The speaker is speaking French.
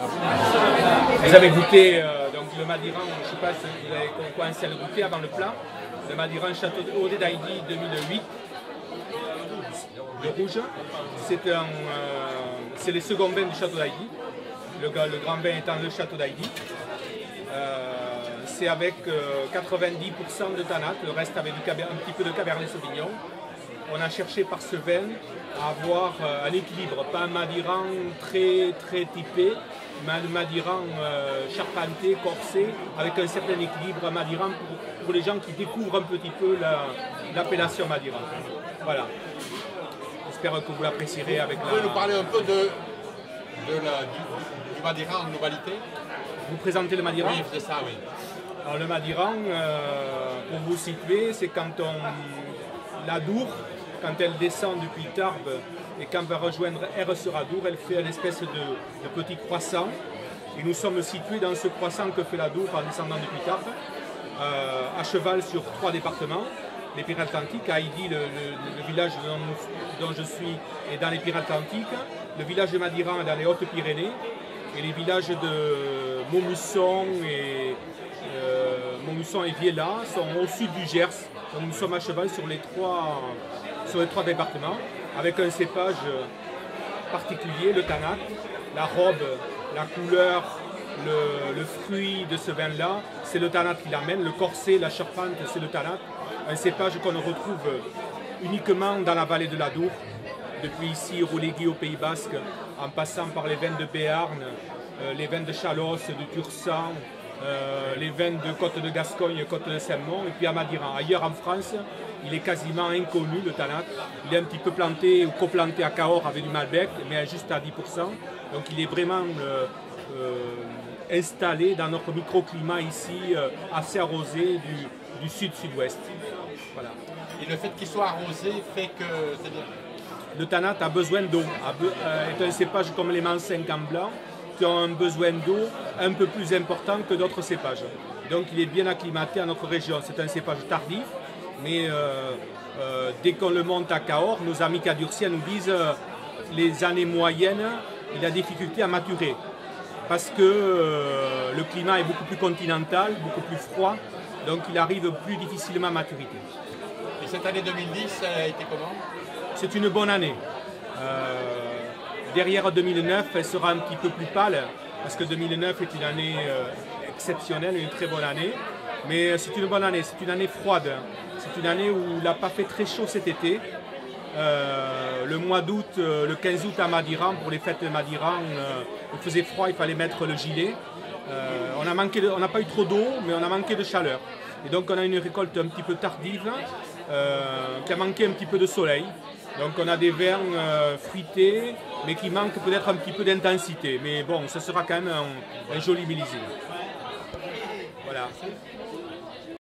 Vous avez goûté donc le Madiran, je ne sais pas si vous avez commencé à le goûter avant le plat, le Madiran Château d'Haïdy 2008, le rouge. C'est les seconds vins du Château d'Haïdy, le grand vin étant le Château d'Haïdy. C'est avec 90% de tanat, le reste avec un petit peu de Cabernet Sauvignon. On a cherché par ce vin à avoir un équilibre, pas un Madiran très typé, mais un Madiran charpenté, corsé, avec un certain équilibre, un Madiran pour les gens qui découvrent un petit peu l'appellation Madiran. Voilà. J'espère que vous l'apprécierez avec la... Vous pouvez nous parler un peu du Madiran en globalité? Vous présentez le Madiran? Oui, c'est ça, oui. Alors le Madiran, pour vous situer, c'est quand l'Adour, quand elle descend depuis Tarbes et quand elle va rejoindre Aire-sur-Adour, elle fait une espèce de petit croissant. Et nous sommes situés dans ce croissant que fait l'Adour en descendant depuis Tarbes, à cheval sur 3 départements. Les Pyrénées-Atlantiques, Haïdy, le village dont je suis, est dans les Pyrénées-Atlantiques. Le village de Madiran est dans les Hautes-Pyrénées. Et les villages de Montmusson et Viella sont au sud du Gers. Donc nous sommes à cheval sur les trois départements, avec un cépage particulier, le tanat, la robe, la couleur, le fruit de ce vin-là, c'est le tanat qui l'amène, le corset, la charpente, c'est le tanat. Un cépage qu'on retrouve uniquement dans la vallée de l'Adour, depuis ici Rouléguy au Pays Basque, en passant par les vins de Béarn, les vins de Chalosse, de Tursan, les vins de Côte de Gascogne, Côte de Saint-Mont, et puis à Madiran. Ailleurs en France, il est quasiment inconnu, le tanat. Il est un petit peu planté ou coplanté à Cahors avec du Malbec, mais juste à 10%. Donc il est vraiment installé dans notre microclimat ici, assez arrosé du sud-sud-ouest. Voilà. Et le fait qu'il soit arrosé fait que... Le tanat a besoin d'eau, est un cépage comme les Mancinq en blanc, qui ont un besoin d'eau un peu plus important que d'autres cépages. Donc il est bien acclimaté à notre région. C'est un cépage tardif, mais dès qu'on le monte à Cahors, nos amis cadurciens nous disent les années moyennes, il a difficulté à maturer. Parce que le climat est beaucoup plus continental, beaucoup plus froid, donc il arrive plus difficilement à maturité. Et cette année 2010, ça a été comment? C'est une bonne année. Derrière 2009, elle sera un petit peu plus pâle, parce que 2009 est une année exceptionnelle, une très bonne année. Mais c'est une bonne année, c'est une année froide. C'est une année où il n'a pas fait très chaud cet été. Le mois d'août, le 15 août à Madiran, pour les fêtes de Madiran, il faisait froid, il fallait mettre le gilet. On n'a pas eu trop d'eau, mais on a manqué de chaleur. Et donc on a une récolte un petit peu tardive, qui a manqué un petit peu de soleil. Donc on a des vins fruités, mais qui manquent peut-être un petit peu d'intensité. Mais bon, ce sera quand même un joli millésime. Voilà.